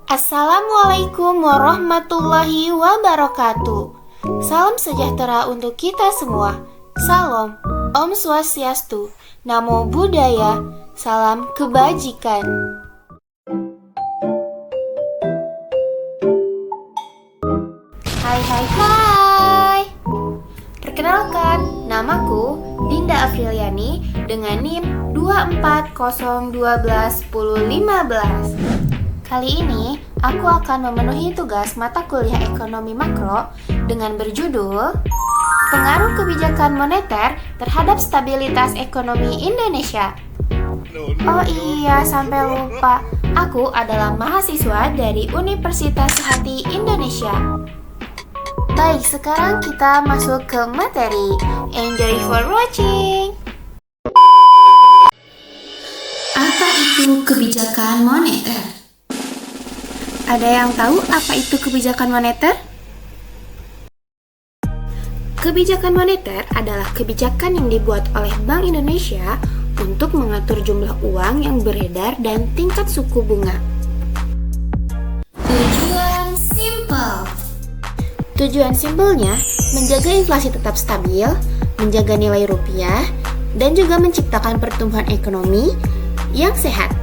Assalamualaikum warahmatullahi wabarakatuh. Salam sejahtera untuk kita semua. Salam, Om Swastiastu, Namo Buddhaya, salam kebajikan. Hai. Perkenalkan, namaku Dinda Afriliani dengan NIM 240121015. Kali ini, aku akan memenuhi tugas mata kuliah ekonomi makro dengan berjudul Pengaruh Kebijakan Moneter Terhadap Stabilitas Ekonomi Indonesia. Oh iya, sampai lupa. Aku adalah mahasiswa dari Universitas Sehati Indonesia. Baik, sekarang kita masuk ke materi. Enjoy for watching. Apa itu kebijakan moneter? Ada yang tahu apa itu kebijakan moneter? Kebijakan moneter adalah kebijakan yang dibuat oleh Bank Indonesia untuk mengatur jumlah uang yang beredar dan tingkat suku bunga. Tujuan simpelnya menjaga inflasi tetap stabil, menjaga nilai rupiah, dan juga menciptakan pertumbuhan ekonomi yang sehat.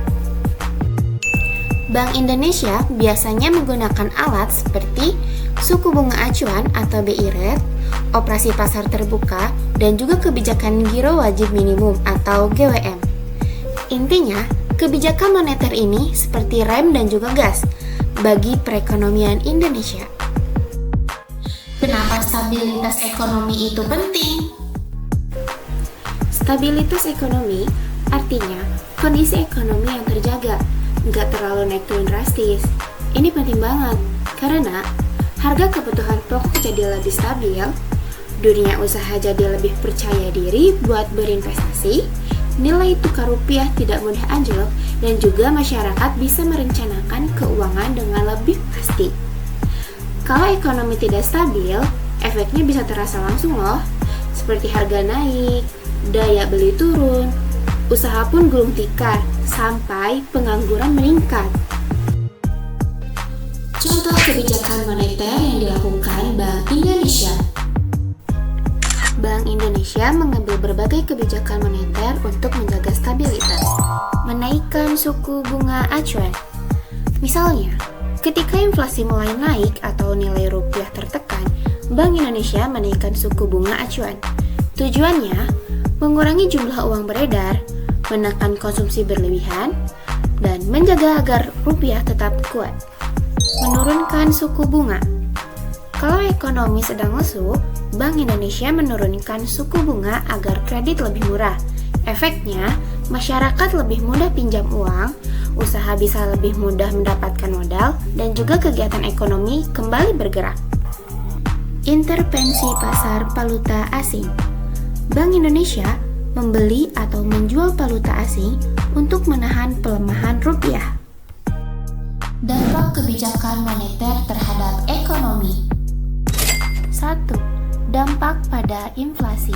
Bank Indonesia biasanya menggunakan alat seperti suku bunga acuan atau BI rate, operasi pasar terbuka, dan juga kebijakan giro wajib minimum atau GWM. Intinya, kebijakan moneter ini seperti rem dan juga gas bagi perekonomian Indonesia. Kenapa stabilitas ekonomi itu penting? Stabilitas ekonomi artinya kondisi ekonomi yang terjaga, nggak terlalu naik turun drastis. Ini penting banget, karena harga kebutuhan pokok jadi lebih stabil, dunia usaha jadi lebih percaya diri buat berinvestasi, nilai tukar rupiah tidak mudah anjlok, dan juga masyarakat bisa merencanakan keuangan dengan lebih pasti. Kalau ekonomi tidak stabil, efeknya bisa terasa langsung loh, seperti harga naik, daya beli turun, usaha pun gulung tikar, sampai pengangguran meningkat. Contoh kebijakan moneter yang dilakukan Bank Indonesia. Bank Indonesia mengambil berbagai kebijakan moneter untuk menjaga stabilitas. Menaikkan suku bunga acuan. Misalnya, ketika inflasi mulai naik atau nilai rupiah tertekan, Bank Indonesia menaikkan suku bunga acuan. Tujuannya, mengurangi jumlah uang beredar, menekan konsumsi berlebihan, dan menjaga agar rupiah tetap kuat. Menurunkan suku bunga. Kalau ekonomi sedang lesu, Bank Indonesia menurunkan suku bunga agar kredit lebih murah. Efeknya, masyarakat lebih mudah pinjam uang, usaha bisa lebih mudah mendapatkan modal, dan juga kegiatan ekonomi kembali bergerak. Intervensi pasar valuta asing. Bank Indonesia membeli atau menjual valuta asing untuk menahan pelemahan rupiah. Dampak kebijakan moneter terhadap ekonomi. 1. Dampak pada inflasi.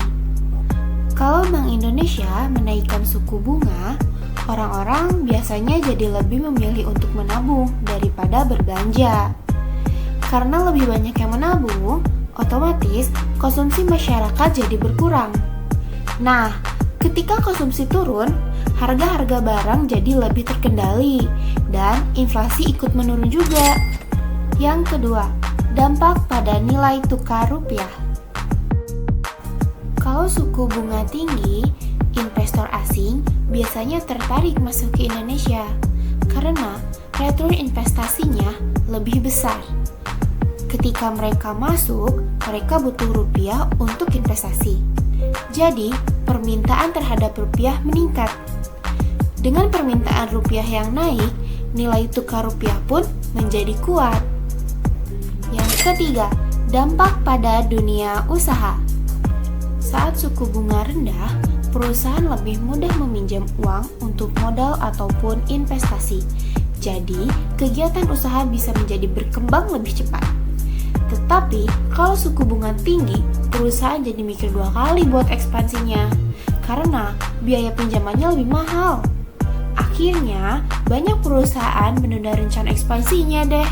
Kalau Bank Indonesia menaikkan suku bunga, orang-orang biasanya jadi lebih memilih untuk menabung daripada berbelanja. Karena lebih banyak yang menabung, otomatis konsumsi masyarakat jadi berkurang. Nah, ketika konsumsi turun, harga-harga barang jadi lebih terkendali dan inflasi ikut menurun juga. Yang kedua, dampak pada nilai tukar rupiah. Kalau suku bunga tinggi, investor asing biasanya tertarik masuk ke Indonesia karena return investasinya lebih besar. Ketika mereka masuk, mereka butuh rupiah untuk investasi. Jadi, permintaan terhadap rupiah meningkat. Dengan permintaan rupiah yang naik, nilai tukar rupiah pun menjadi kuat. Yang ketiga, dampak pada dunia usaha. Saat suku bunga rendah, perusahaan lebih mudah meminjam uang untuk modal ataupun investasi. Jadi, kegiatan usaha bisa menjadi berkembang lebih cepat. Tetapi, kalau suku bunga tinggi, perusahaan jadi mikir 2 kali buat ekspansinya. karena biaya pinjamannya lebih mahal. Akhirnya, banyak perusahaan menunda rencana ekspansinya deh.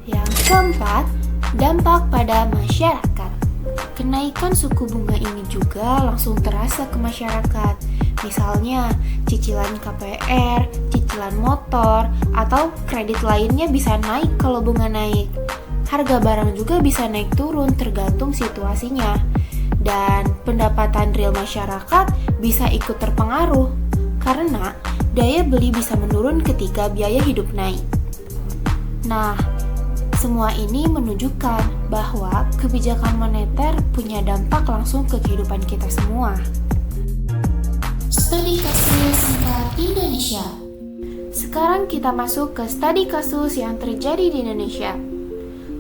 Yang keempat, dampak pada masyarakat. Kenaikan suku bunga ini juga langsung terasa ke masyarakat. Misalnya, cicilan KPR, cicilan motor, atau kredit lainnya bisa naik kalau bunga naik. Harga barang juga bisa naik turun tergantung situasinya. Dan pendapatan real masyarakat bisa ikut terpengaruh, karena daya beli bisa menurun ketika biaya hidup naik. Nah, semua ini menunjukkan bahwa kebijakan moneter punya dampak langsung ke kehidupan kita semua. Studi kasus singkat Indonesia. Sekarang kita masuk ke studi kasus yang terjadi di Indonesia.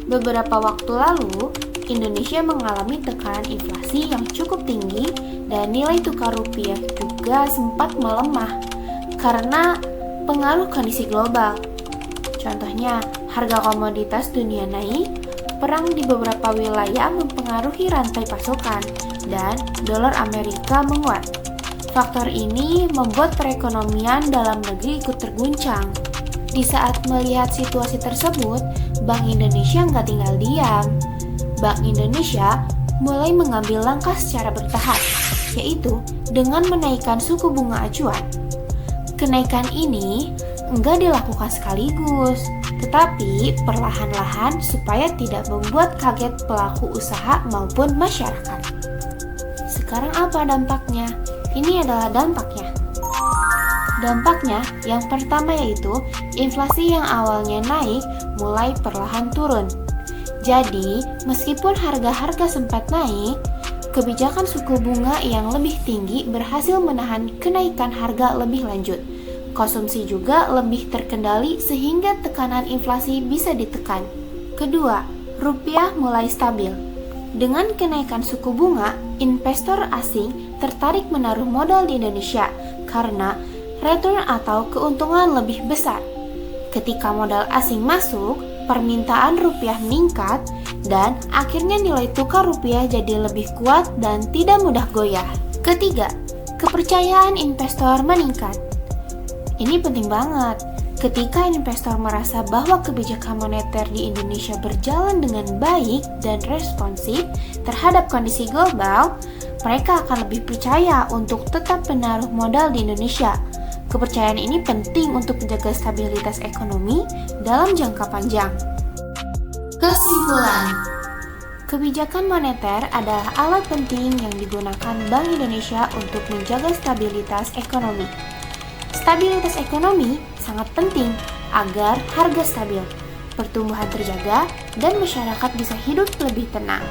Beberapa waktu lalu, Indonesia mengalami tekanan inflasi yang cukup tinggi dan nilai tukar rupiah juga sempat melemah karena pengaruh kondisi global. Contohnya, harga komoditas dunia naik, perang di beberapa wilayah mempengaruhi rantai pasokan, dan dolar Amerika menguat. Faktor ini membuat perekonomian dalam negeri ikut terguncang. Di saat melihat situasi tersebut, Bank Indonesia nggak tinggal diam. Bank Indonesia mulai mengambil langkah secara bertahap, yaitu dengan menaikkan suku bunga acuan. Kenaikan ini enggak dilakukan sekaligus, tetapi perlahan-lahan supaya tidak membuat kaget pelaku usaha maupun masyarakat. Sekarang apa dampaknya? Ini adalah dampaknya. Dampaknya yang pertama yaitu inflasi yang awalnya naik mulai perlahan turun. Jadi, meskipun harga-harga sempat naik, kebijakan suku bunga yang lebih tinggi berhasil menahan kenaikan harga lebih lanjut. Konsumsi juga lebih terkendali sehingga tekanan inflasi bisa ditekan. Kedua, rupiah mulai stabil. Dengan kenaikan suku bunga, investor asing tertarik menaruh modal di Indonesia karena return atau keuntungan lebih besar. Ketika modal asing masuk, permintaan rupiah meningkat dan akhirnya nilai tukar rupiah jadi lebih kuat dan tidak mudah goyah. Ketiga, kepercayaan investor meningkat. Ini penting banget. Ketika investor merasa bahwa kebijakan moneter di Indonesia berjalan dengan baik dan responsif terhadap kondisi global, mereka akan lebih percaya untuk tetap menaruh modal di Indonesia. Kepercayaan ini penting untuk menjaga stabilitas ekonomi dalam jangka panjang. Kesimpulan, kebijakan moneter adalah alat penting yang digunakan Bank Indonesia untuk menjaga stabilitas ekonomi. Stabilitas ekonomi sangat penting agar harga stabil, pertumbuhan terjaga, dan masyarakat bisa hidup lebih tenang.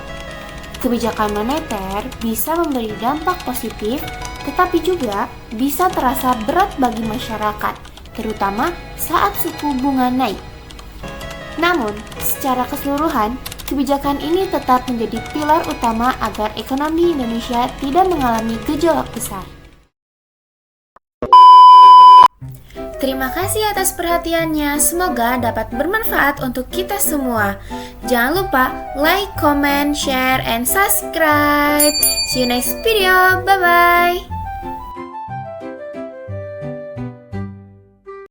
Kebijakan moneter bisa memberi dampak positif, tetapi juga bisa terasa berat bagi masyarakat, terutama saat suku bunga naik. Namun, secara keseluruhan, kebijakan ini tetap menjadi pilar utama agar ekonomi Indonesia tidak mengalami gejolak besar. Terima kasih atas perhatiannya, semoga dapat bermanfaat untuk kita semua. Jangan lupa like, comment, share, and subscribe. See you next video, bye-bye.